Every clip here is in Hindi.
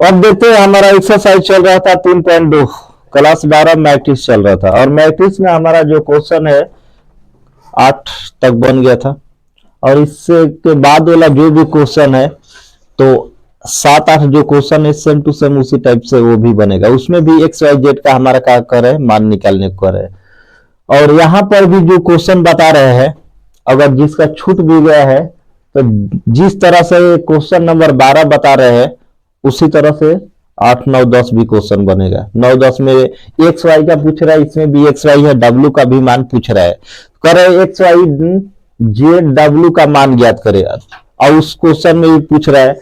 अब देखते हैं, हमारा एक्सरसाइज चल रहा था 3.2, क्लास 12 मैट्रिक्स चल रहा था, और मैट्रिक्स में हमारा जो क्वेश्चन है 8 तक बन गया था, और इससे के बाद वाला जो भी क्वेश्चन है तो 7-8 जो क्वेश्चन है सेम टू सेम उसी टाइप से वो भी बनेगा। उसमें भी एक्स वाई जेड का हमारा क्या कर है, मान निकालने को कर है। और यहाँ पर भी जो क्वेश्चन बता रहे हैं, अगर जिसका छूट भी गया है तो जिस तरह से क्वेश्चन नंबर 12 बता रहे हैं उसी तरह से 8, 9, 10 भी क्वेश्चन बनेगा। 9, 10 में एक्स वाई का पूछ रहा है, इसमें भी एक्स वाई है, डब्ल्यू का भी मान पूछ रहा है, करे एक्स वाई जेड डब्ल्यू का मान ज्ञात करे, और उस क्वेश्चन में भी पूछ रहा है।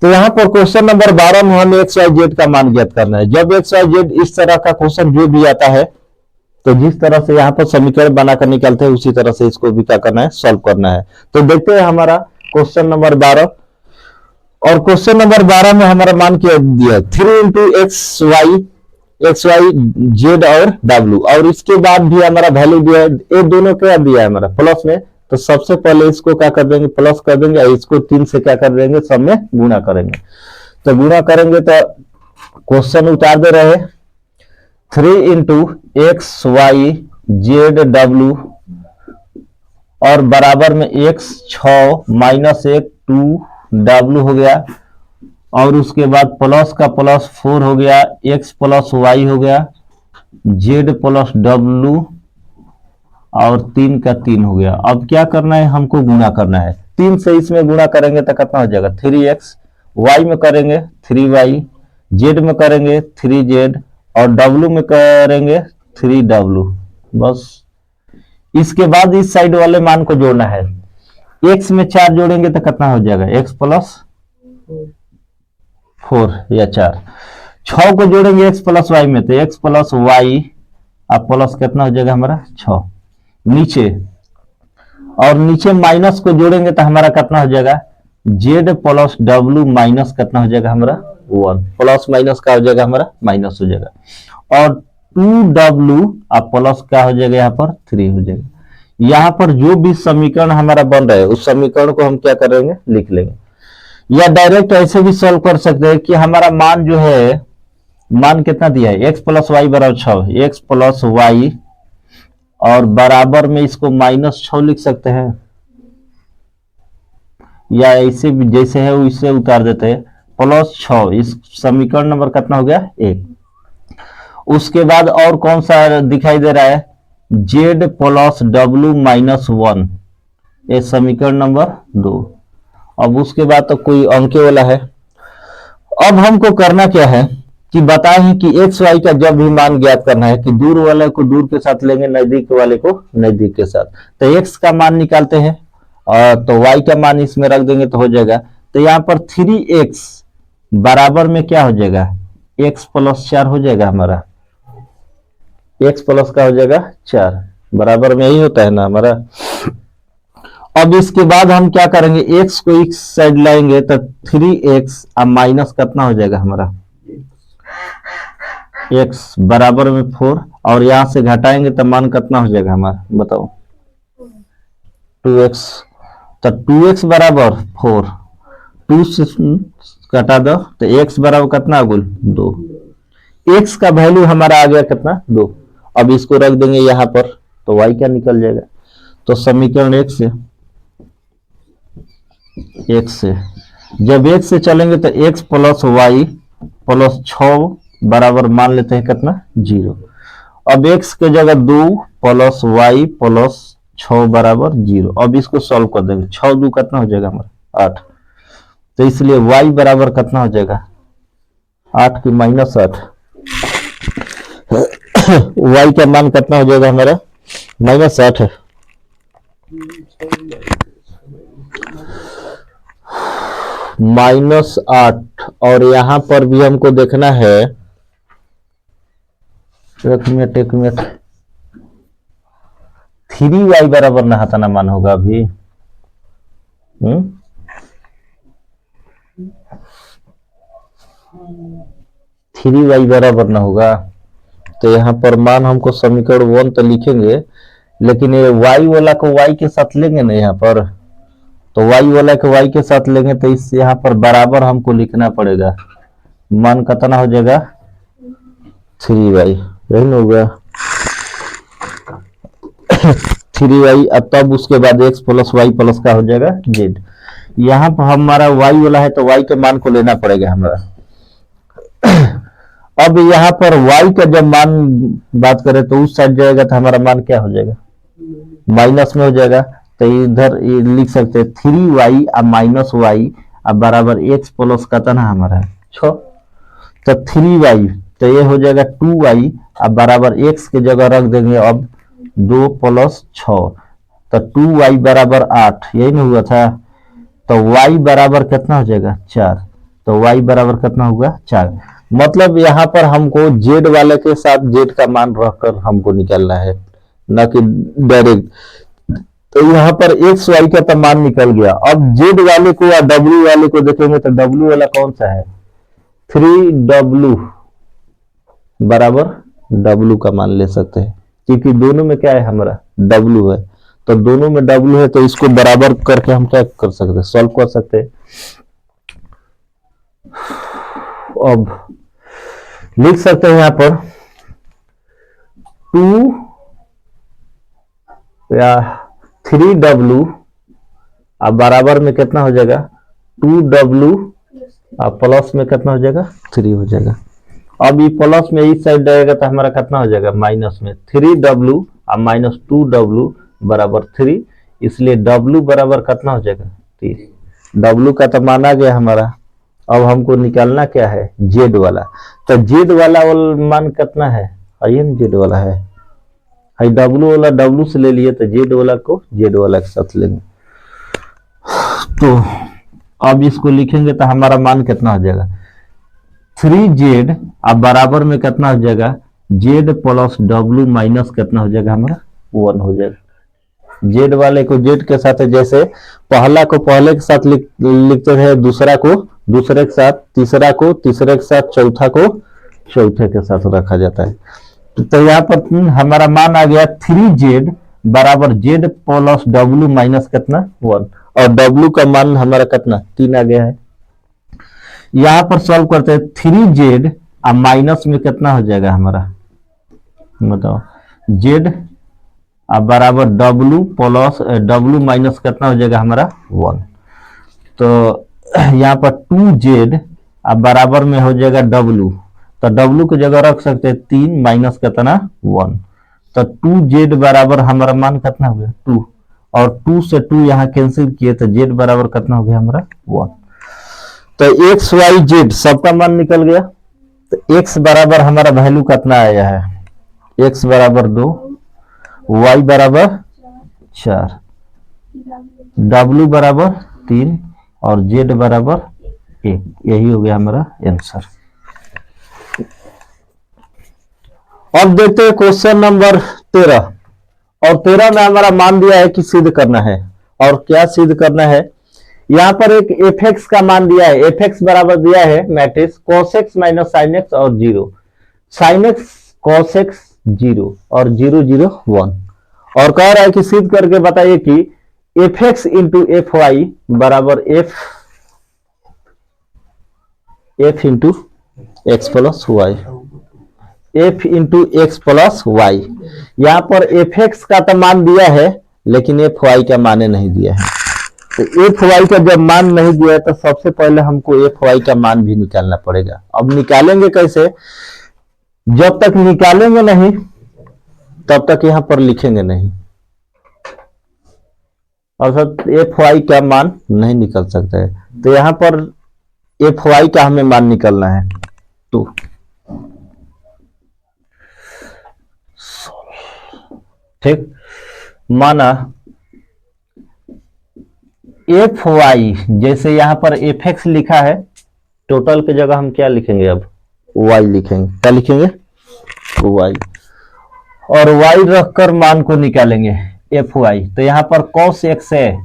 तो यहाँ पर क्वेश्चन नंबर 12 में हमें एक्स वाई जेड का मान ज्ञात करना है। जब एक्स वाई जेड इस तरह का क्वेश्चन जो भी आता है तो जिस तरह से यहाँ पर समीकरण बनाकर निकालते हैं उसी तरह से इसको भी क्या करना है, सॉल्व करना है। तो देखते हैं हमारा क्वेश्चन नंबर 12, और क्वेश्चन नंबर 12 में हमारा मान क्या दिया, 3 इंटू एक्स वाई जेड और डब्ल्यू, और इसके बाद भी हमारा वैल्यू दिया है। ये दोनों क्या दिया है हमारा प्लस में, तो सबसे पहले इसको क्या कर देंगे, प्लस कर देंगे, और इसको 3 से क्या कर देंगे, सब में गुणा करेंगे। तो गुणा करेंगे तो क्वेश्चन उतार दे रहे, 3 इंटू एक्स वाई जेड डब्ल्यू और बराबर में एक्स 6 माइनस 1 2 डब्ल्यू हो गया, और उसके बाद प्लस का प्लस 4 हो गया, एक्स प्लस वाई हो गया, जेड प्लस डब्ल्यू और 3 का 3 हो गया। अब क्या करना है, हमको गुणा करना है। 3 से इसमें गुणा करेंगे तो कितना हो जाएगा, 3x, वाई में करेंगे 3y, जेड में करेंगे 3z, और डब्ल्यू में करेंगे 3w। बस इसके बाद इस साइड वाले मान को जोड़ना है। x में 4 जोड़ेंगे तो कितना हो जाएगा, x प्लस 4 या 4, 6 को जोड़ेंगे x प्लस वाई में तो x प्लस वाई, अब प्लस कितना हो जाएगा हमारा 6 नीचे, और नीचे माइनस को जोड़ेंगे तो हमारा कितना हो जाएगा, z प्लस डब्ल्यू माइनस कितना हो जाएगा हमारा 1, प्लस माइनस का हो जाएगा हमारा माइनस हो जाएगा, और 2w अब प्लस क्या हो जाएगा यहाँ पर 3 हो जाएगा। यहाँ पर जो भी समीकरण हमारा बन रहा है उस समीकरण को हम क्या करेंगे, लिख लेंगे, या डायरेक्ट ऐसे भी सॉल्व कर सकते हैं कि हमारा मान जो है, मान कितना दिया है, x प्लस वाई बराबर 6, एक्स प्लस वाई और बराबर में इसको -6 लिख सकते हैं, या ऐसे भी जैसे है वैसे उतार देते हैं, +6। इस समीकरण नंबर कितना हो गया, 1। उसके बाद और कौन सा दिखाई दे रहा है, z प्लस डब्ल्यू -1, ये समीकरण नंबर 2। अब उसके बाद तो कोई अंके वाला है। अब हमको करना क्या है कि बताए हैं कि एक्स वाई का जब भी मान ज्ञात करना है कि दूर वाले को दूर के साथ लेंगे, नजदीक वाले को नजदीक के साथ। तो एक्स का मान निकालते हैं और तो वाई का मान इसमें रख देंगे तो हो जाएगा। तो यहाँ पर 3x बराबर में क्या हो जाएगा, x प्लस 4 हो जाएगा हमारा, x प्लस का हो जाएगा 4, बराबर में यही होता है ना हमारा। अब इसके बाद हम क्या करेंगे, x को इस साइड लाएंगे तो 3x अब माइनस कितना हो जाएगा हमारा, x बराबर में 4, और यहां से घटाएंगे तो मान कितना हो जाएगा हमारा, बताओ 2x। तो 2x बराबर 4, 2 से घटा दो तो x बराबर कितना गुल 2, x का वैल्यू हमारा आ गया कितना 2। अब इसको रख देंगे यहाँ पर तो y क्या निकल जाएगा, तो समीकरण 1 से जब 1 से चलेंगे तो x प्लस वाई प्लस 6 बराबर मान लेते हैं कितना 0। अब x के जगह 2 प्लस वाई प्लस 6 बराबर 0। अब इसको सॉल्व कर देंगे, 6 2 कितना हो जाएगा हमारा 8, तो इसलिए y बराबर कितना हो जाएगा 8 की -8, y का मान कितना हो जाएगा हमारा -8 है। -8, और यहां पर भी हमको देखना है, एक मिनट 3y बराबर ना हता ना मान होगा अभी, 3y बराबर ना होगा, तो यहाँ पर मान हमको समीकरण 1 तो लिखेंगे, लेकिन ये y वाला को y के साथ लेंगे ना यहाँ पर, तो y वाला को y के साथ लेंगे तो इस यहाँ पर बराबर हमको लिखना पड़ेगा मान कितना हो जाएगा 3y, यही ना हो गया 3y। अब तब उसके बाद x प्लस वाई प्लस का हो जाएगा z। यहाँ पर हमारा y वाला है तो y के मान को लेना पड़ेगा हमारा। अब यहाँ पर y का जब मान बात करें तो उस साइड जाएगा तो हमारा मान क्या हो जाएगा, माइनस में हो जाएगा। तो इधर ये लिख सकते हैं 3y अब माइनस वाई अब बराबर x प्लस कितना हमारा 6। तो 3y तो ये हो जाएगा 2y अब बराबर x के जगह रख देंगे अब 2 प्लस 6, तो 2y बराबर 8, यही नहीं हुआ था। तो y बराबर कितना हो जाएगा 4, तो y बराबर कितना होगा 4। मतलब यहाँ पर हमको z वाले के साथ z का मान रखकर हमको निकालना है, ना कि डायरेक्ट। तो यहाँ पर x y का तो मान निकल गया। अब z वाले को या w वाले को देखेंगे तो w वाला कौन सा है, 3w बराबर w का मान ले सकते हैं, क्योंकि दोनों में क्या है हमारा w है। तो दोनों में w है तो इसको बराबर करके हम क्या कर सकते हैं, सॉल्व कर सकते हैं। अब लिख सकते हैं यहाँ पर 2 या 3w अब बराबर में कितना हो जाएगा 2w अब प्लस में कितना हो जाएगा 3 हो जाएगा। अब ये प्लस में इस साइड जाएगा तो हमारा कितना हो जाएगा माइनस में 3w अब माइनस 2w बराबर 3, इसलिए w बराबर कितना हो जाएगा 3। w का तो मान आ गया हमारा। अब हमको निकालना क्या है z वाला। तो z वाला मान कितना है, आइए z वाला है w वाला w से ले लिए, तो z वाला को z वाला के साथ लेंगे। तो अब इसको लिखेंगे तो हमारा मान कितना हो जाएगा 3z अब बराबर में कितना हो जाएगा z प्लस w माइनस कितना हो जाएगा हमारा 1 हो जाएगा। z वाले को z के साथ, जैसे पहला को पहले के साथ लिखते हैं, दूसरा को दूसरे के साथ, तीसरा को तीसरे के साथ, चौथा को चौथे के साथ रखा जाता है। तो यहाँ पर हमारा मान आ गया 3z बराबर z प्लस w माइनस कितना 1, और w का मान हमारा कितना 3 आ गया है। यहाँ पर सॉल्व करते हैं 3z अब माइनस में कितना हो जाएगा हमारा, बताओ z अब बराबर w प्लस w माइनस कितना हो जाएगा हमारा 1। तो यहाँ पर 2z अब बराबर में हो जाएगा w, तो w की जगह रख सकते हैं 3 माइनस कितना 1। तो 2z बराबर हमारा मान कितना हो गया 2, और 2 से 2 यहाँ कैंसिल किए तो z बराबर कितना हो गया हमारा 1। तो x y z सबका मान निकल गया। तो x बराबर हमारा वैल्यू कितना आया है, x बराबर 2, y बराबर 4, w बराबर 3 और z बराबर 1। यही हो गया हमारा आंसर। अब देखते हैं क्वेश्चन नंबर 13। और 13 में हमारा मान दिया है कि सिद्ध करना है। और क्या सिद्ध करना है, यहाँ पर एक fx का मान दिया है, fx बराबर दिया है matrix cos x minus sin x और 0, sin x cos x 0 और 0 0 1। और कह रहा है कि सिद्ध करके बताइए कि fx इंटू एफ वाई बराबर f into x plus y, f into x plus y. यहाँ पर fx का तो मान दिया है लेकिन fy का मान नहीं दिया है। तो fy का जब मान नहीं दिया है तो सबसे पहले हमको fy का मान भी निकालना पड़ेगा। अब निकालेंगे कैसे, जब तक निकालेंगे नहीं तब तक यहाँ पर लिखेंगे नहीं, अर्थात fy का मान नहीं निकल सकता है। तो यहाँ पर fy का हमें मान निकलना है। तो ठीक, माना fy, जैसे यहाँ पर fx लिखा है, टोटल की जगह हम क्या लिखेंगे, अब y लिखेंगे। क्या लिखेंगे y, और y रखकर मान को निकालेंगे fy। तो यहाँ पर cos x है,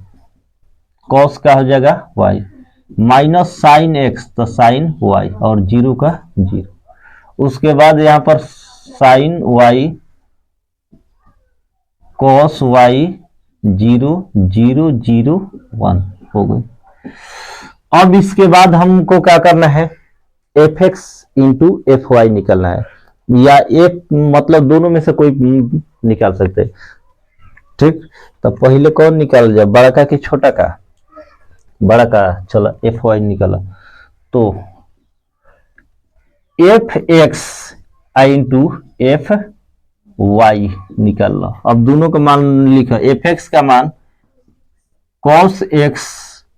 cos का हो जाएगा y, माइनस sin x तो sin y और 0 का 0। उसके बाद यहाँ पर sin y cos y 0 0 0 1 हो गई। अब इसके बाद हमको क्या करना है, f x into f y निकलना है, या एक मतलब दोनों में से कोई निकाल सकते हैं। ठीक, तो पहले कौन निकाल जाए, बड़ा का कि छोटा का? बड़ा का। चलो एफ वाई निकाला, तो एफ एक्स आई इंटू एफ वाई निकाल लो। अब दोनों का मान लिखो, एफ एक्स का मान cos x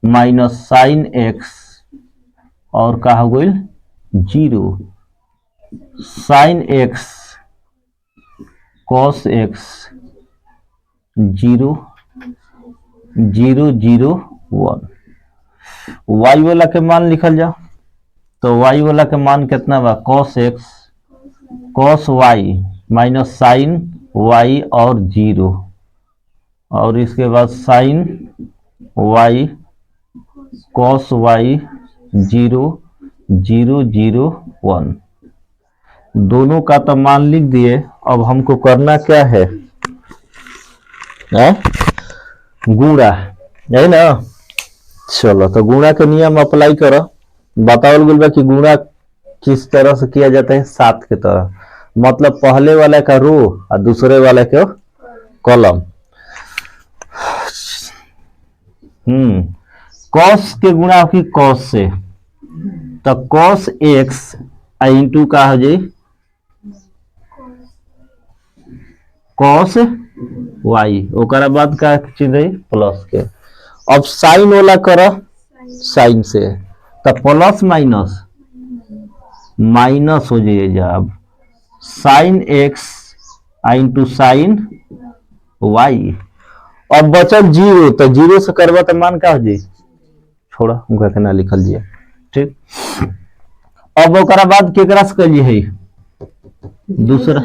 minus sine x और का हो गई 0, sine x cos x 0 0 0 1। Y वाला के मान लिखल जाओ, तो वाई वाला के मान कितना बा, cos x cos y minus sine y और 0, और इसके बाद साइन वाई कॉस वाई 0 0 0 1। दोनों का तो मान लिख दिए। अब हमको करना क्या है, गुणा, है ना। चलो तो गुणा के नियम अप्लाई करो। बताओ गया बा कि गुणा किस तरह से किया जाता है, 7 के तरह, मतलब पहले वाले का रो और दूसरे वाले का कॉलम। कॉस के गुणा की कॉस से, तो कॉस एक्स इंटू का हो जाए कॉस वाई, ओकरा बाद का चीज है प्लस के। अब साइन वाला करो साइन से, तो प्लस माइनस माइनस हो जाए। अब sine x into sine y, अब बचल 0, तो 0 से करवा तो मान का हो जाए, छोड़ा उनका के ना लिखल जाए। ठीक, अब ओकरा बाद केकरा से करिए है दूसरा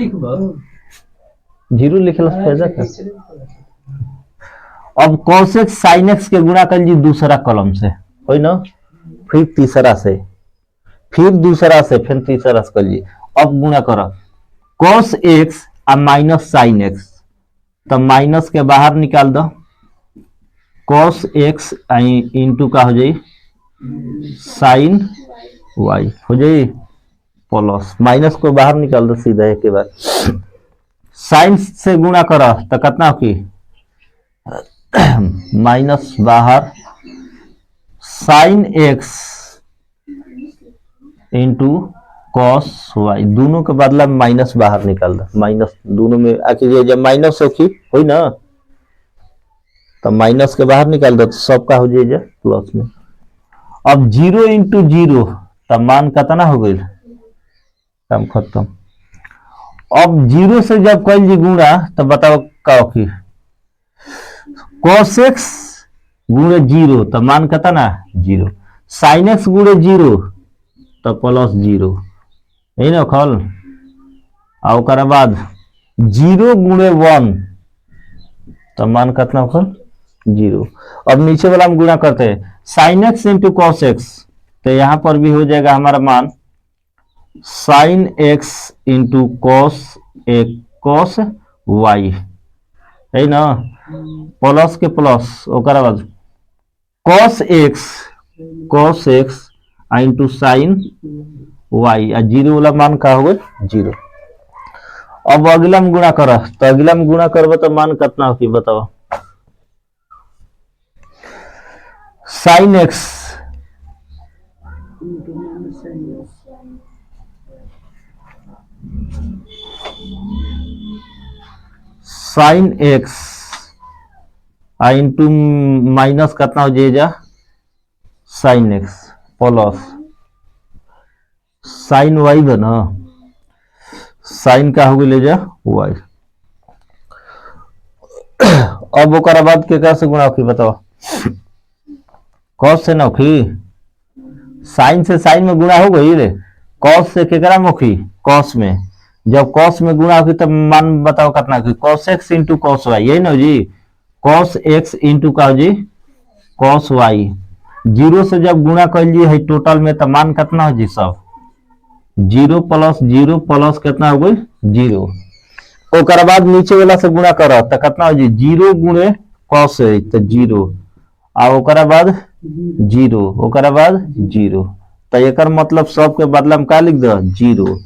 0 लिखल फायदा का। अब cos x sin x के गुणा कर ली दूसरा कॉलम से, हो ना, फिर तीसरा से, फिर दूसरा से, फिर तीसरा से कर ली। अब गुणा करो cos x और माइनस sin x, तो माइनस के बाहर निकाल दो, cos x इंटू का हो जाए sin y हो जाए प्लस, माइनस को बाहर निकाल दो सीधा एक के बाद। साइन से गुणा करो तो कितना हो की माइनस बाहर sine x into cos y, दोनों के बदला माइनस बाहर निकाल दो, माइनस दोनों में आखिर जब माइनस हो ना, तो माइनस के बाहर निकाल दो तो सबका हो जाए प्लस में। अब 0 इंटू 0, तो मान कितना हो गई, काम खत्म। अब 0 से जब कर ली गुणा, तो बताओ का की cos x गुणे 0, तो मान कितना 0, sin x गुणे 0 तो प्लस 0, यही ना खल। और बाद 0 गुणे 1, तो मान कितना खल 0। अब नीचे वाला हम गुणा करते हैं, sin x into cos x, तो यहां पर भी हो जाएगा हमारा मान sin x into cos y, है ना, प्लस के प्लस, ओकरा बाद cos x into sine y, 0 वाला मान का हो गया 0। अब अगला में गुणा करो, तो अगला में गुणा करबो तो मान कितना हो की बताओ, sine x sine x into minus कितना हो जाएगा sine x plus sine y बना, साइन का हो गया ले जा वाई। अब ओकरा बाद के से गुणा होखी बताओ, कॉस से ना होखी, साइन से साइन में गुणा हो गई रे, कॉस से केकरा में होखी कॉस में, जब कॉस में गुणा होगी तब मान बताओ कितना होगी, cos x into cos y, यही ना जी, कॉस एक्स इंटू का जी कॉस वाई। 0 से जब गुणा कर लिए है टोटल में, तो मान कितना हो जी सब 0 प्लस कितना हो गई 0। ओकर बाद नीचे वाला से गुणा करो तो कितना हो जी 0 गुणे कॉस है तो 0, और ओकरा बाद 0, ओकरा बाद 0, तो एक मतलब सब के बदला में का लिख दो जीरो।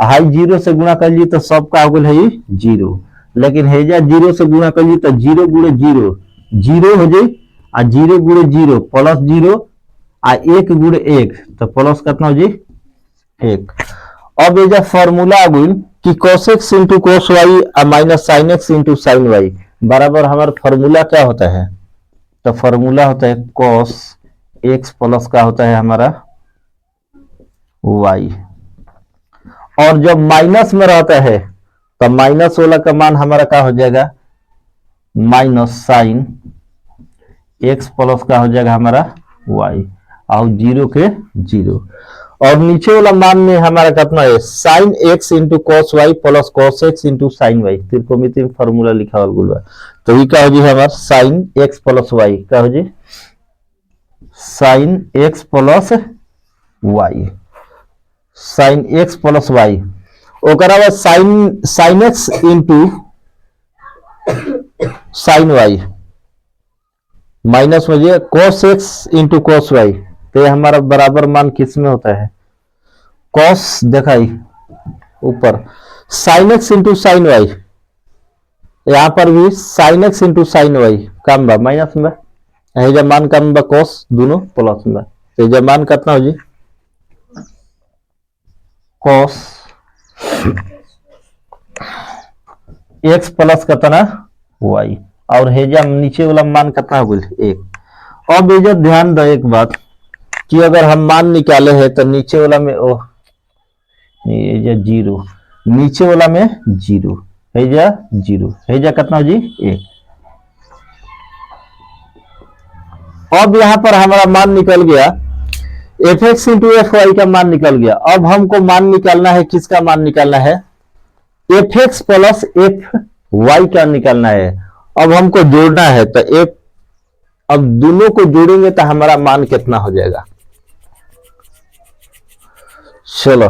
हाई जीरो से गुणा कर ली तो सब का हो गई है जीरो, लेकिन हेजा जीरो से गुणा कर ली तो जीरो गुणे जीरो जीरो हो जाए, आ जीरो गुणे जीरो प्लस जीरो, आ एक गुणे एक तो प्लस कितना हो जाए एक। अब ये जो फॉर्मूला आ गई कि cos x into cos y minus sine x into sine y बराबर हमारा फॉर्मूला क्या होता है, तो फॉर्मूला होता है cos x प्लस का होता है हमारा y, और जब माइनस में रहता है तो माइनस वाला का मान हमारा क्या हो जाएगा माइनस साइन x प्लस का हो जाएगा हमारा y, और जीरो के जीरो, और नीचे वाला मान में हमारा कितना है sine x into cos y plus cos x into sine y, त्रिकोणमितीय फॉर्मूला लिखा हुआ गुलवा। तो ये क्या हो जी हमारा साइन एक्स प्लस वाई क्या हो जी sine x plus y, sine x plus y, ओकरा बाद sine x into sine y minus में cos x into cos y, तो ये हमारा बराबर मान किस में होता है कॉस दिखाई ऊपर sine x into sine y, यहां पर भी sine x into sine y कम बा माइनस में, जब मान कम बा कॉस दोनों प्लस में, तो जब मान कितना हो जी कॉस एक्स प्लस कितना वाई, और हेजा नीचे वाला मान कितना हो गया एक। अब ये ध्यान दो एक बात कि अगर हम मान निकाले हैं तो नीचे वाला में ये जीरो, नीचे वाला में जीरो हेजा जीरो, हेजा कितना हो जी एक। अब यहां पर हमारा मान निकल गया f x into f y का मान निकल गया। अब हमको मान निकालना है किसका मान निकालना है f x plus f y का निकालना है। अब हमको जोड़ना है तो एफ, अब दोनों को जोड़ेंगे तो हमारा मान कितना हो जाएगा, चलो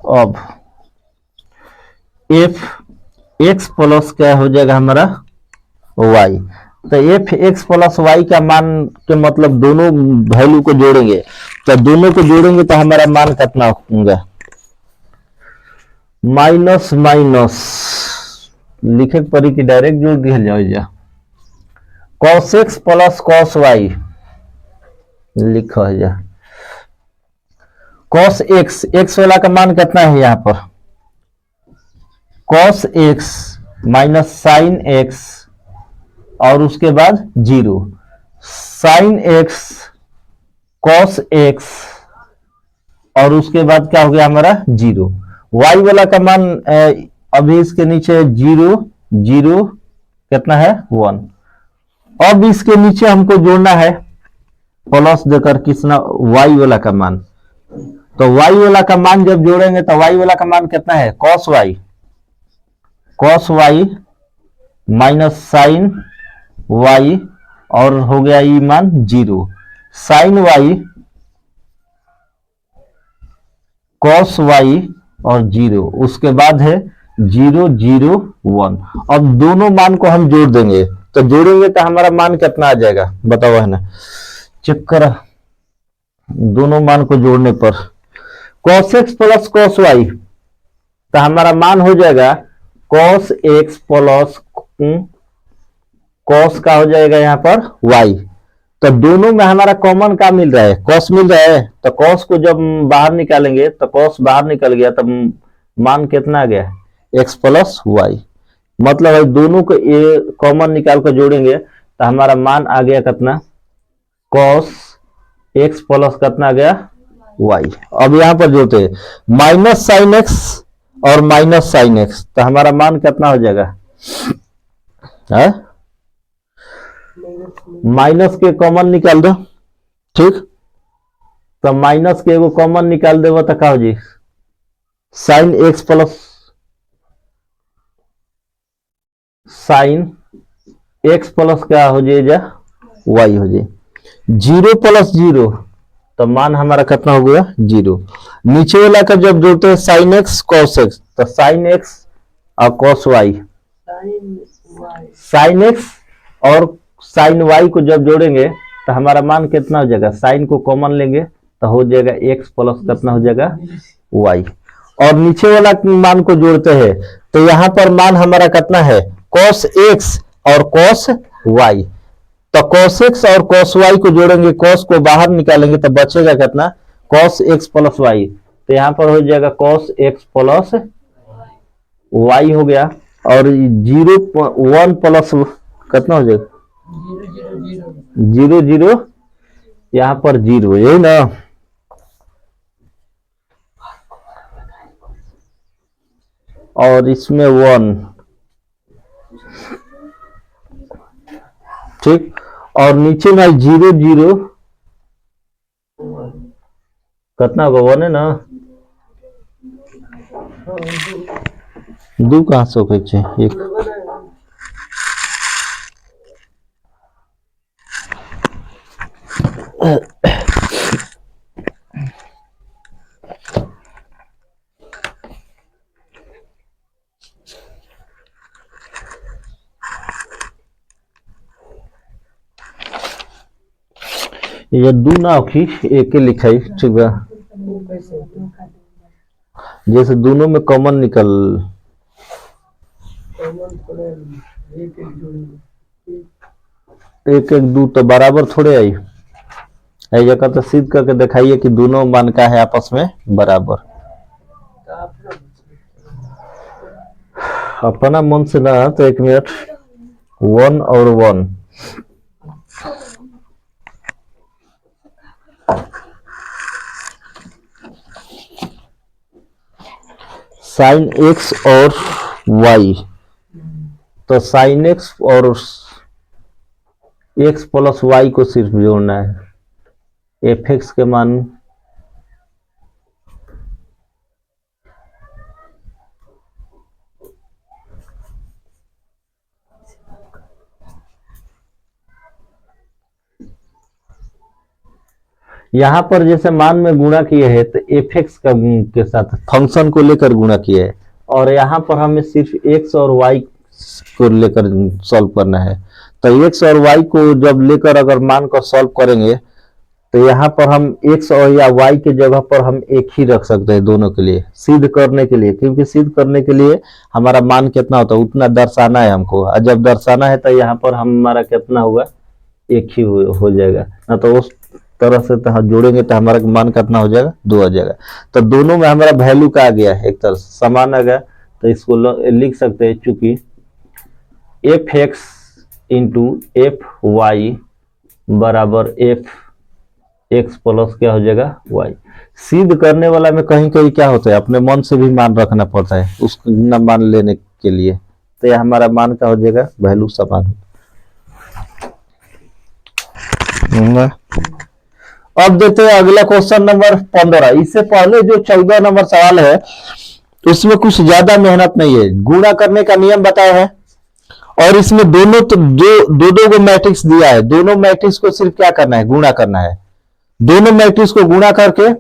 अब एफ एक्स प्लस क्या हो जाएगा हमारा वाई, तो एफ एक्स प्लस वाई का मान के मतलब दोनों वैल्यू को जोड़ेंगे, तो दोनों को जोड़ेंगे तो हमारा मान कितना होगा माइनस माइनस लिखे पड़ी कि डायरेक्ट जोड़ दिया जाए cos x plus cos y लिखा है जा कॉस एक्स, एक्स वाला का मान कितना है यहां पर cos x minus sine x और उसके बाद zero, sign x cos x और उसके बाद क्या हो गया हमारा जीरो, वाई वाला का मान अभी इसके नीचे जीरो जीरो कितना है वन। अब इसके नीचे हमको जोड़ना है प्लस देकर किसना वाई वाला का मान, तो वाई वाला का मान जब जोड़ेंगे तो वाई वाला का मान कितना है cos y minus sine y और हो गया ये मान zero, sine y cos y और जीरो, उसके बाद है जीरो जीरो वन। अब दोनों मान को हम जोड़ देंगे तो जोड़ेंगे तो हमारा मान कितना आ जाएगा बताओ है ना, चेक करा दोनों मान को जोड़ने पर cos x plus cos y, तो हमारा मान हो जाएगा cos x प्लस cos का हो जाएगा यहाँ पर y, तो दोनों में हमारा कॉमन का मिल रहा है cos मिल रहा है, तो cos को जब बाहर निकालेंगे तो cos बाहर निकल गया, तब मान कितना आ गया x प्लस वाई, मतलब है दोनों को ये कॉमन निकाल कर जोड़ेंगे तो हमारा मान आ गया कितना cos x प्लस कितना आ गया y। अब यहां पर जोड़ते हैं माइनस साइन एक्स और माइनस साइन एक्स, तो हमारा मान कितना हो जाएगा है माइनस के कॉमन निकाल दो, ठीक, तो माइनस के एगो कॉमन निकाल देव तो क्या हो जी sine x plus sine x plus क्या हो जाए वाई हो जाए, जीरो प्लस जीरो तो मान हमारा कितना हो गया जीरो। नीचे वाला का जब जोड़ते हैं साइन एक्स कॉस एक्स, तो साइन एक्स और कॉस वाई, साइन एक्स और साइन वाई को जब जोड़ेंगे तो हमारा मान कितना हो जाएगा, साइन को कॉमन लेंगे तो हो जाएगा x प्लस कितना हो जाएगा y। और नीचे वाला मान को जोड़ते हैं तो यहाँ पर मान हमारा कितना है cos x और cos y। तो cos x और cos y को जोड़ेंगे, cos को बाहर निकालेंगे तो बचेगा कितना cos x प्लस y। तो यहाँ पर हो जाएगा cos x प्लस y हो गया। और 1 प्लस कितना हो जाएगा 0 0 यहाँ पर 0, यही ना। और इसमें 1, ठीक। और नीचे में 0 0 कितना होगा 1 है ना, 2 कहां से होके 1। ये 2 ना होखी एक लिखाई, ठीक है। जैसे दोनों में कॉमन निकल एक 2 तो बराबर थोड़े आई। ऐसा का तो सिद्ध करके दिखाइए कि दोनों मान का है आपस में बराबर। अपना मन से ना तो 1 मिनट 1 और 1 साइन x और y, तो साइन x और x प्लस y को सिर्फ जोड़ना है। fx के मान यहां पर जैसे मान में गुणा किए हैं तो fx का के साथ फंक्शन को लेकर गुणा किए है, और यहाँ पर हमें सिर्फ x और y को लेकर सॉल्व करना है। तो x और y को जब लेकर अगर मान को सॉल्व करेंगे तो यहाँ पर हम x और या y के जगह पर हम एक ही रख सकते हैं दोनों के लिए सिद्ध करने के लिए, क्योंकि सिद्ध करने के लिए हमारा मान कितना होता है उतना दर्शाना है हमको। और जब दर्शाना है तो यहाँ पर हमारा कितना होगा एक ही हो जाएगा ना, तो उस तरह से तो हम जोड़ेंगे तो हमारा मान कितना हो जाएगा 2 आ जाएगा। तो दोनों में हमारा वैल्यू का आ गया एक तरह समान आ गया, तो इसको लिख सकते हैं चूंकि fx इंटू fy बराबर fx प्लस क्या हो जाएगा y। सिद्ध करने वाला में कहीं कहीं क्या होता है अपने मन से भी मान रखना पड़ता है उसको न मान लेने के लिए, तो यह हमारा मान का हो जाएगा वैल्यू समान। अब देखते हैं अगला क्वेश्चन नंबर 15। इससे पहले जो 14 नंबर सवाल है उसमें कुछ ज्यादा मेहनत नहीं है, गुणा करने का नियम बताया है और इसमें दोनों तो दो को मैट्रिक्स दिया है, दोनों मैट्रिक्स को सिर्फ क्या करना है गुणा करना है। दोनों मैट्रिक्स को गुणा करके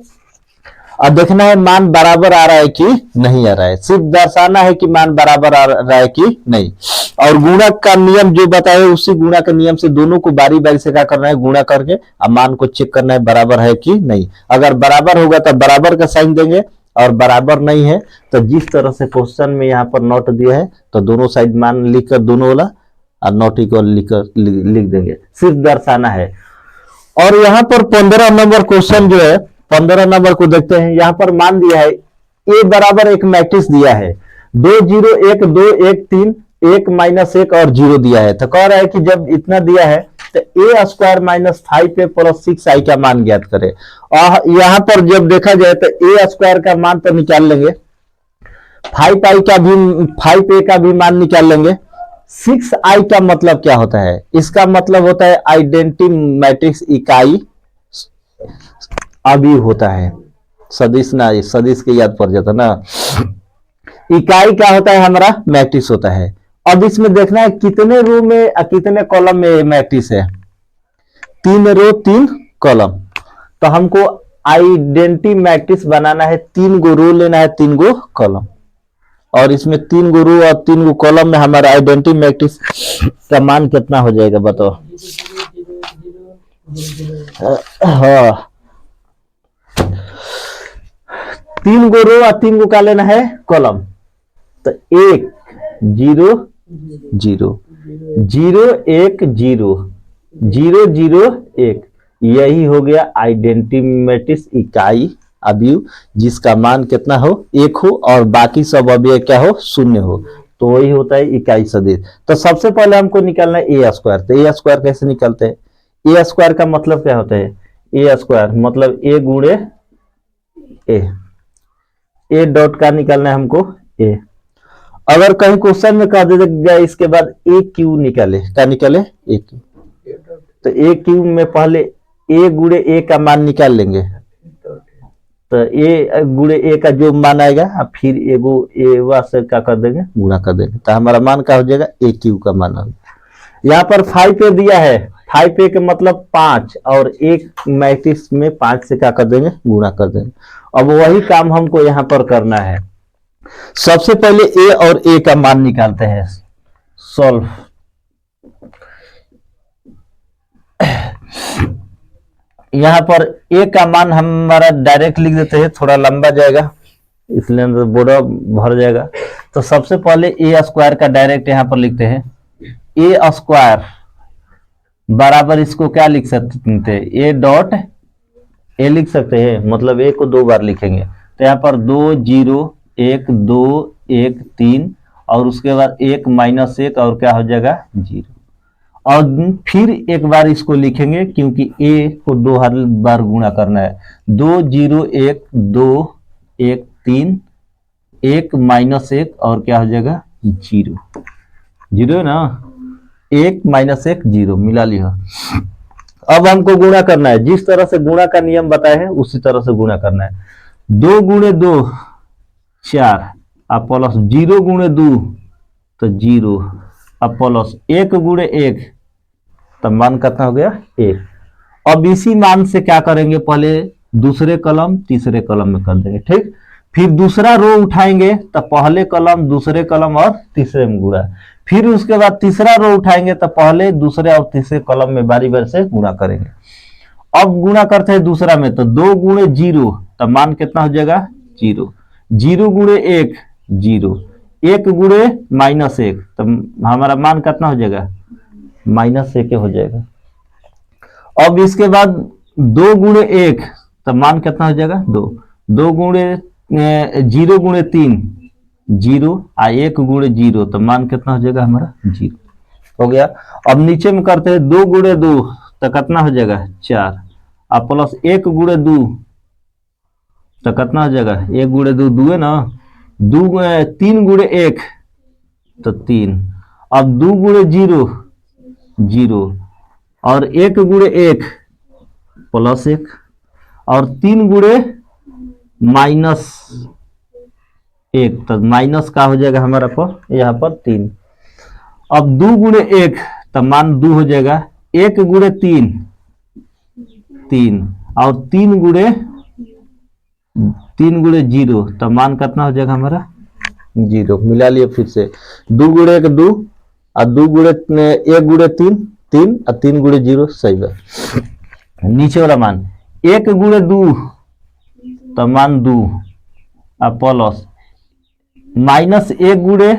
और देखना है मान बराबर आ रहा है कि नहीं आ रहा है, सिर्फ दर्शाना है कि मान बराबर आ रहा है कि नहीं। और गुणा का नियम जो बताए उसी गुणा के नियम से दोनों को बारी बारी से क्या करना है गुणा करके और मान को चेक करना है बराबर है कि नहीं। अगर बराबर होगा तो बराबर का साइन देंगे और बराबर नहीं है तो जिस तरह से क्वेश्चन में यहाँ पर नोट दिया है तो दोनों साइड मान लिखकर दोनों वाला और नोट इक्वल लिख देंगे, सिर्फ दर्शाना है। और यहाँ पर 15 नंबर क्वेश्चन जो है 15 नंबर को देखते हैं। यहाँ पर मान दिया है a बराबर एक मैट्रिक्स दिया है 2 0 1 2 1 3 1 माइनस 1 और 0 दिया है। तो कह रहा है कि जब इतना दिया है तो a square minus 5a plus 6i का मान ज्ञात करें। और यहाँ पर जब देखा जाए तो a स्क्वायर का मान तो निकाल लेंगे, 5a का भी मान निकाल लेंगे। 6i का मतलब क्या होता है, इसका मतलब होता है आइडेंटिटी मैट्रिक्स इकाई अभी होता है, सदिश ना सदिश के याद पड़ जाता ना। इकाई क्या होता है हमारा मैट्रिक्स होता है। अब इसमें देखना है कितने रो में कितने कॉलम में मैट्रिक्स है, 3 रो 3 कॉलम। तो हमको आइडेंटिटी मैट्रिक्स बनाना है, 3 गो रो लेना है 3 गो कॉलम, और इसमें 3 गो रो और 3 गो कॉलम में हमारा आइडेंटिटी मैट्रिक्स का मान कितना हो जाएगा बताओ। हाँ 3 गो रो और 3 गो क्या लेना है कॉलम। तो 1 0 0 0 1 0 0 0 1, यही हो गया आइडेंटिमेटिस इकाई अवयव जिसका मान कितना हो 1 हो और बाकी सब अवयव क्या हो 0 हो, तो वही होता है इकाई सदिश। तो सबसे पहले हमको निकालना है ए स्क्वायर। तो ए स्क्वायर कैसे निकलते हैं? ए स्क्वायर का मतलब क्या होता है? ए स्क्वायर मतलब ए गुणे ए डॉट का निकालना है हमको ए। अगर कहीं क्वेश्चन में कह दिया इसके बाद ए क्यू निकाले, क्या निकाले ए क्यू, तो ए क्यू में पहले ए गुणे ए का मान निकाल लेंगे। तो ए गुणे ए का जो मान आएगा और फिर एगो ए वा से क्या कर देंगे गुणा कर देंगे, तो हमारा मान क्या हो जाएगा ए क्यू का मान होगा। यहाँ पर 5 ए दिया है, 5 ए के मतलब 5 और एक मैट्रिक्स में 5 से क्या कर देंगे गुणा कर देंगे। अब वही काम हमको यहाँ पर करना है। सबसे पहले ए और ए का मान निकालते हैं, सॉल्व। यहां पर ए का मान हमारा डायरेक्ट लिख देते हैं, थोड़ा लंबा जाएगा इसलिए बोर्ड भर जाएगा। तो सबसे पहले ए स्क्वायर का डायरेक्ट यहां पर लिखते हैं, ए स्क्वायर बराबर इसको क्या लिख सकते हैं ए डॉट ए लिख सकते हैं, मतलब ए को 2 बार लिखेंगे। तो यहाँ पर 2 0 1 2 1 3 और उसके बाद 1 -1 और क्या हो जाएगा 0, और फिर एक बार इसको लिखेंगे क्योंकि ए को 2 बार गुणा करना है। 2 0 1 2 1 3 1 -1 और क्या हो जाएगा 0 0 है ना, 1 -1 0 मिला लिया। अब हमको गुणा करना है, जिस तरह से गुणा का नियम बताया है उसी तरह से गुणा करना है। 2 गुणे 2 4 अब प्लस 0 गुणे 2 तो 0 अब प्लस 1 गुणे 1 तब मान कितना हो गया 1। अब इसी मान से क्या करेंगे, पहले दूसरे कलम तीसरे कलम में कर देंगे, ठीक। फिर दूसरा रो उठाएंगे तो पहले कलम दूसरे कलम और तीसरे में गुणा, फिर उसके बाद तीसरा रो उठाएंगे तो पहले दूसरे और तीसरे कलम में बारी बारी से गुणा करेंगे। अब गुणा करते हैं दूसरा में, तो 2 गुणे 0 तब मान कितना हो जाएगा 0, 0 गुणे 1 0, 1 गुणे -1 तब हमारा मान कितना हो जाएगा -1 हो जाएगा। अब इसके बाद 2 गुणे 1 तब मान कितना हो जाएगा 2, 2 गुणे 0 गुणे 3 0 और 1 गुणे 0 तो मान कितना हो जाएगा हमारा 0 हो गया। अब नीचे में करते हैं 2 गुणे 2 तो कितना हो जाएगा 4 और प्लस 1 गुणे 2 तो कितना हो जाएगा 1 गुणे 2 2 है ना, 3 गुणे 1 तो 3, अब 2 गुणे 0 0 और 1 गुणे 1 प्लस 1 और 3 गुणे -1 तो माइनस का हो जाएगा हमारा पर यहाँ पर 3। अब 2 गुणे 1 तो मान 2 हो जाएगा, 1 गुणे 3 3 और 3 गुणे 0 तो मान कितना हो जाएगा हमारा 0 मिला लिए। फिर से 2 गुणे 1 2 और 2 गुणे 1 गुणे 3 3 और 3 गुणे 0 सही बात। नीचे वाला मान 1 गुणे 2 तो मान 2 और प्लस -1 गुणे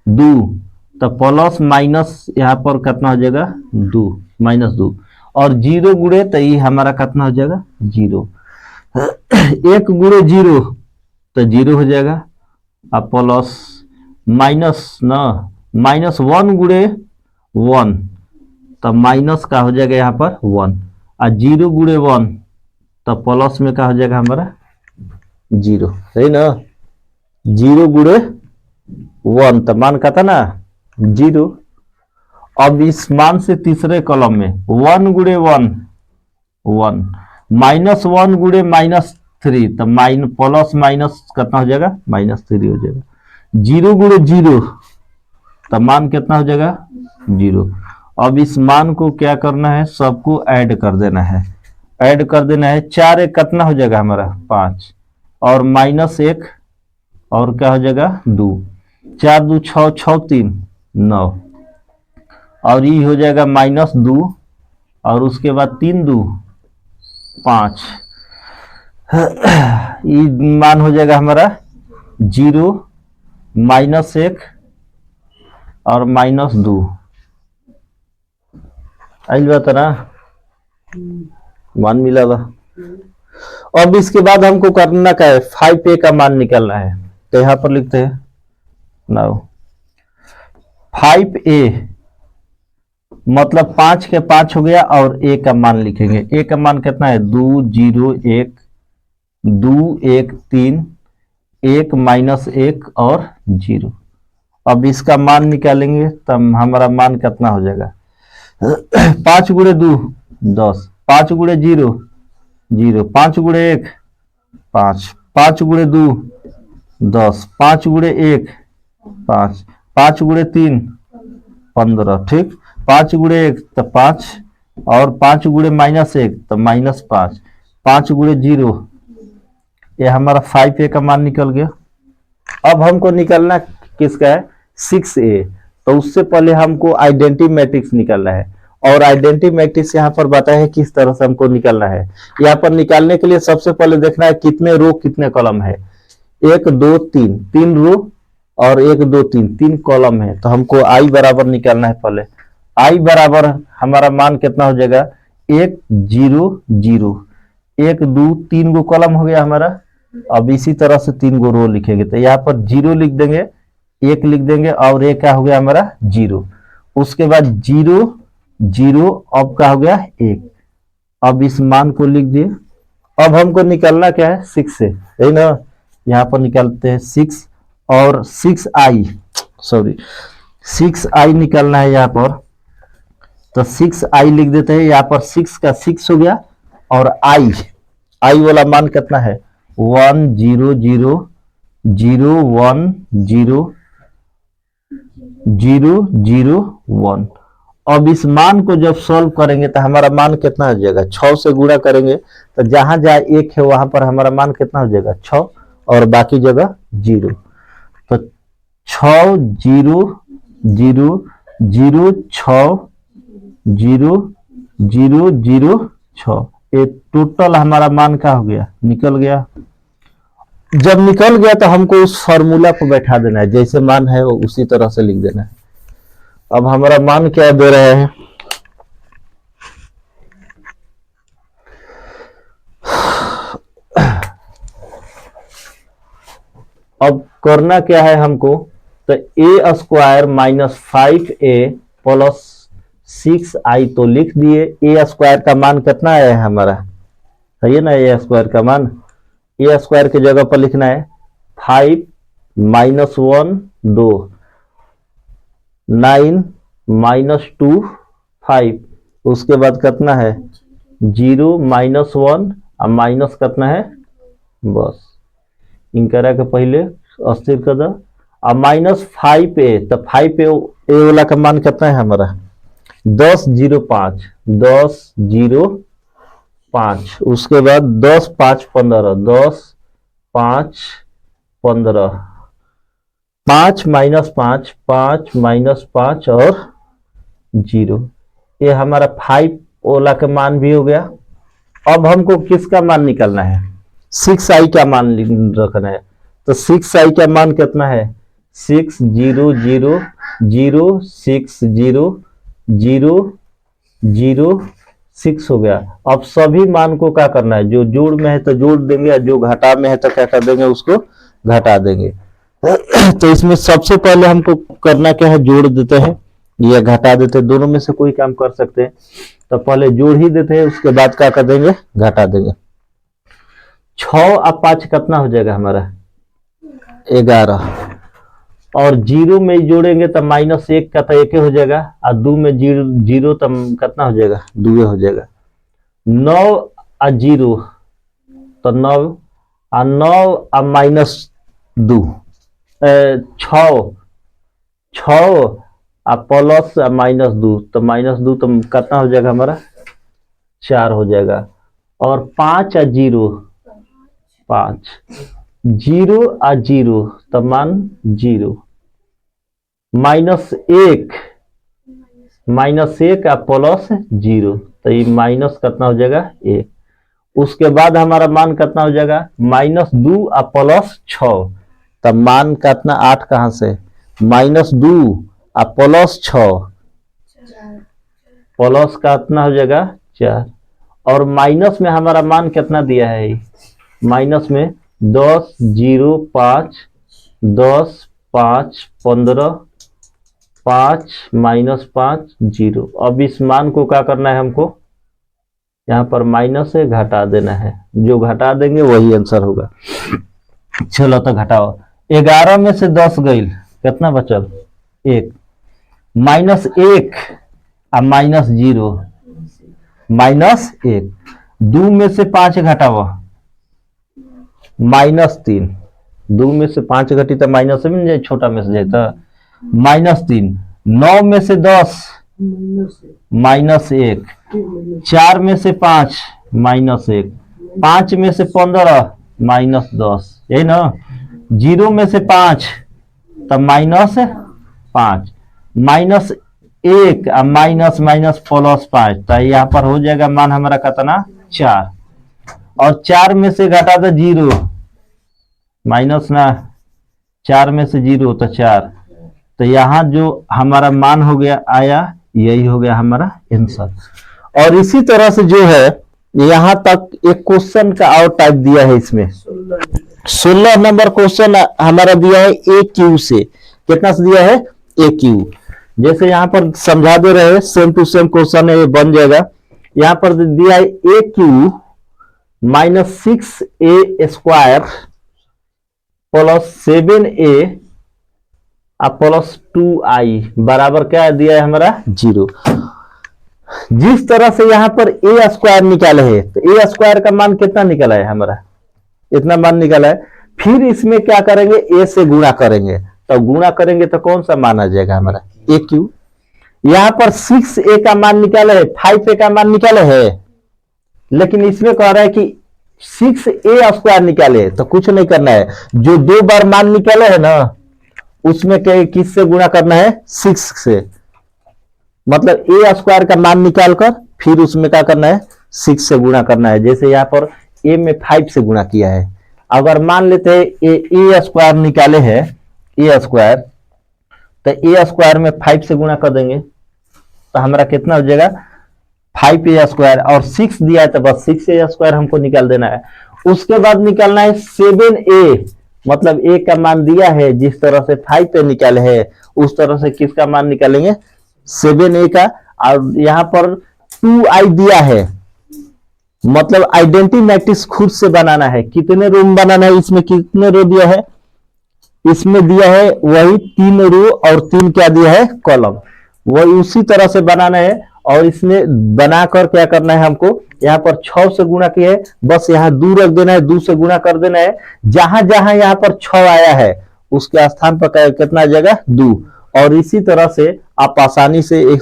2 तो प्लस माइनस यहाँ पर कितना हो जाएगा 2 -2 और 0 गुणे तो ये हमारा कितना हो जाएगा 0, 1 गुणे 0 तो 0 हो जाएगा और प्लस -1 गुणे 1 तो माइनस का हो जाएगा यहाँ पर 1 और 0 गुणे 1 तो प्लस में क्या हो जाएगा हमारा 0, सही ना। 0 गुणे 1 तो मान का था ना 0। अब इस मान से तीसरे कॉलम में 1 गुणे 1 1 -1 गुणे -3 तो प्लस माइनस कितना हो जाएगा -3 हो जाएगा। 0 गुणे 0 तो मान कितना हो जाएगा 0। अब इस मान को क्या करना है, सबको ऐड कर देना है, ऐड कर देना है। 4 1 कितना हो जाएगा हमारा 5 और -1 और क्या हो जाएगा 2, 4 2 6 6 3 9 और ये हो जाएगा -2 और उसके बाद 3 2 5 ये मान हो जाएगा हमारा 0 -1 और -2 आई बात है ना, मान मिला था। अब इसके बाद हमको करना क्या है, 5a का मान निकालना है। तो यहां पर लिखते हैं नाउ 5a मतलब 5 के 5 हो गया और a का मान लिखेंगे। a का मान कितना है 2 0 1 2 1 3 1 -1 और 0। अब इसका मान निकालेंगे तब हमारा मान कितना हो जाएगा 5 गुणे 2 10, 5 गुणे 0 0, 5 गुणे 1 5, 5 गुणे 2 10, 5 गुणे 1 5, 5 गुणे 3 15, ठीक। 5 गुणे 1 तो 5 और 5 गुणे -1 तो -5, 5 गुणे 0, ये हमारा 5a का मान निकल गया। अब हमको निकलना किसका है 6a। तो उससे पहले हमको आइडेंटिटी मैट्रिक्स निकालना है, और आइडेंटिटी मैट्रिक्स यहाँ पर बताया है किस तरह से हमको निकालना है। यहाँ पर निकालने के लिए सबसे पहले देखना है कितने रो कितने कॉलम है, 1 2 3, 3 रो और 1 2 3, 3 कॉलम है। तो हमको i बराबर निकालना है। पहले i बराबर हमारा मान कितना हो जाएगा 1 0 0, 1 2 3 गो कॉलम हो गया हमारा। अब इसी तरह से 3 गो रो लिखेंगे। तो यहाँ पर 0 लिख देंगे, 1 लिख देंगे और 1 क्या हो गया हमारा 0। उसके बाद 0 0 अब क्या हो गया 1। अब इस मान को लिख दिए। अब हमको निकालना क्या है 6 से, यही ना। यहाँ पर निकालते हैं 6 और 6i निकालना है यहाँ पर। तो 6i लिख देते हैं। यहाँ पर 6 का 6 हो गया और i वाला मान कितना है 1 0 0 0 1 0 0 0 1। अब इस मान को जब सॉल्व करेंगे तो हमारा मान कितना हो जाएगा 6 से गुणा करेंगे। तो जहां जहां 1 है वहां पर हमारा मान कितना हो जाएगा 6 और बाकी जगह 0। तो 6 0 0 0 6 0 0 0 6, ये टोटल हमारा मान क्या हो गया निकल गया। जब निकल गया तो हमको उस फॉर्मूला पर बैठा देना है, जैसे मान है वो उसी तरह से लिख देना है। अब हमारा मान क्या दे रहे हैं अब करना क्या है हमको, तो a square -5a plus 6i तो लिख दिए। a स्क्वायर का मान कितना है हमारा, है ना a स्क्वायर का मान, a स्क्वायर की जगह पर लिखना है 5 -1 2 9 -2 5। उसके बाद कितना है 0 -1 और माइनस कितना है बस इनकरा के पहले अस्थिर कर दो। अब -5a तो 5a वाला का मान कितना है हमारा 10 0 5 10 0 5। उसके बाद 10 5 15 10 5 15 5 -5 5 -5 और 0। ये हमारा 5 ओला का मान भी हो गया। अब हमको किसका मान निकालना है 6i का मान रखना है। तो 6i का मान कितना है 6 0 0 0 6 0 0 0 6 हो गया। अब सभी मान को क्या करना है, जो जोड़ में है तो जोड़ देंगे, जो घटा में है तो क्या कर देंगे उसको घटा देंगे। तो इसमें सबसे पहले हमको करना क्या है जोड़ देते हैं या घटा देते हैं, दोनों में से कोई काम कर सकते हैं। तो पहले जोड़ ही देते हैं, उसके बाद क्या कर देंगे घटा देंगे। 6 और 5 कितना हो जाएगा हमारा 11 और 0 में जोड़ेंगे तो -1 का तो 1 हो जाएगा और 2 में 0 तो कितना हो जाएगा 2 हो जाएगा। 9 और 0 तो 9 और 9 और -2 6 और प्लस -2 तो -2 तो कितना हो जाएगा हमारा 4 हो जाएगा। और 5 और 0 5 0 और 0 तो मान 0 -1 और प्लस 0 तो ये माइनस कितना हो जाएगा 1। उसके बाद हमारा मान कितना हो जाएगा -2 और +6, तब मान कितना 8 कहां से, -2 और +6 प्लस का कितना हो जाएगा 4, और माइनस में हमारा मान कितना दिया है, माइनस में 10, 0, 5, 10, 5, 15, 5, -5, 0। अब इस मान को क्या करना है हमको, यहाँ पर माइनस से घटा देना है, जो घटा देंगे वही आंसर होगा। चलो तो घटाओ, 11 में से 10 गई, कितना बचल 1, -1 और -0, -1, 2 में से 5 घटाओ, -3, 2 में से 5 घटी तो माइनस में जाए, छोटा में से जाए तो -3, 9 में से 10 -1, 4 में से 5 -1, 5 में से 15 -10, यही ना, 0 में से 5 तब -5, -1 और माइनस +5, तो यहाँ पर हो जाएगा मान हमारा कितना 4, और 4 में से घटा दो 0, माइनस ना, 4 में से 0 तो 4, तो यहाँ जो हमारा मान हो गया आया, यही हो गया हमारा आंसर। और इसी तरह से जो है यहाँ तक एक क्वेश्चन का और टाइप दिया है, इसमें 16 नंबर क्वेश्चन हमारा दिया है AQ से, कितना से दिया है AQ, जैसे यहाँ पर समझा दे रहे हैं, सेम टू सेम क्वेश्चन है, ये बन जाएगा। यहाँ पर दिया है AQ -6A² + 7A + 2I बराबर क्या दिया है हमारा 0। जिस तरह से यहाँ पर A² निकाले है, तो A² का मान कितना निकला है हमारा, इतना मान निकला है। फिर इसमें क्या करेंगे, A से गुणा करेंगे, तो गुणा करेंगे तो कौन सा मान आ जाएगा हमारा AQ। यहाँ पर 6A का मान निकाले है, 5A का मान निकाले है, लेकिन इसमें कह रहा है कि 6A² निकाले, तो कुछ नहीं करना है, जो 2 बार मान निकाले है ना, उसमें किससे गुणा करना है 6 से, मतलब A² का मान निकालकर फिर उसमें क्या करना है 6 से गुणा करना है। जैसे यहाँ पर A में 5 से गुणा किया है, अगर मान लेते हैं A² निकाले है A², तो A² में 5 से गुणा कर देंगे, तो हमारा कितना हो जाएगा 5A², और 6 दिया है तो बस 6A² हमको निकाल देना है। उसके बाद निकालना है 7A, मतलब A का मान दिया है, जिस तरह से 5A निकाले है उस तरह से किसका मान निकालेंगे 7A का। और यहाँ पर 2I दिया है, मतलब आइडेंटिटी मैट्रिक्स खुद से बनाना है। कितने रो में बनाना है, इसमें कितने रो दिया है, इसमें दिया है वही 3 रो और 3 क्या दिया है कॉलम, वही उसी तरह से बनाना है। और इसमें बनाकर क्या करना है हमको, यहाँ पर 6 से गुणा किया है, बस यहाँ 2 रख देना है, 2 से गुणा कर देना है। जहां जहां यहाँ पर 6 आया है उसके स्थान पर कितना आ जाएगा 2। और इसी तरह से आप आसानी से एक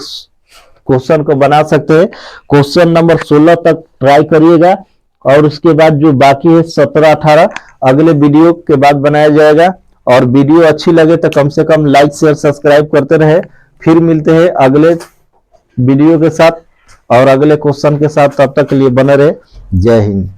क्वेश्चन को बना सकते हैं। क्वेश्चन नंबर 16 तक ट्राई करिएगा, और उसके बाद जो बाकी है 17, 18 अगले वीडियो के बाद बनाया जाएगा। और वीडियो अच्छी लगे तो कम से कम लाइक शेयर सब्सक्राइब करते रहे। फिर मिलते हैं अगले वीडियो के साथ और अगले क्वेश्चन के साथ, तब तक के लिए बने रहे। जय हिंद।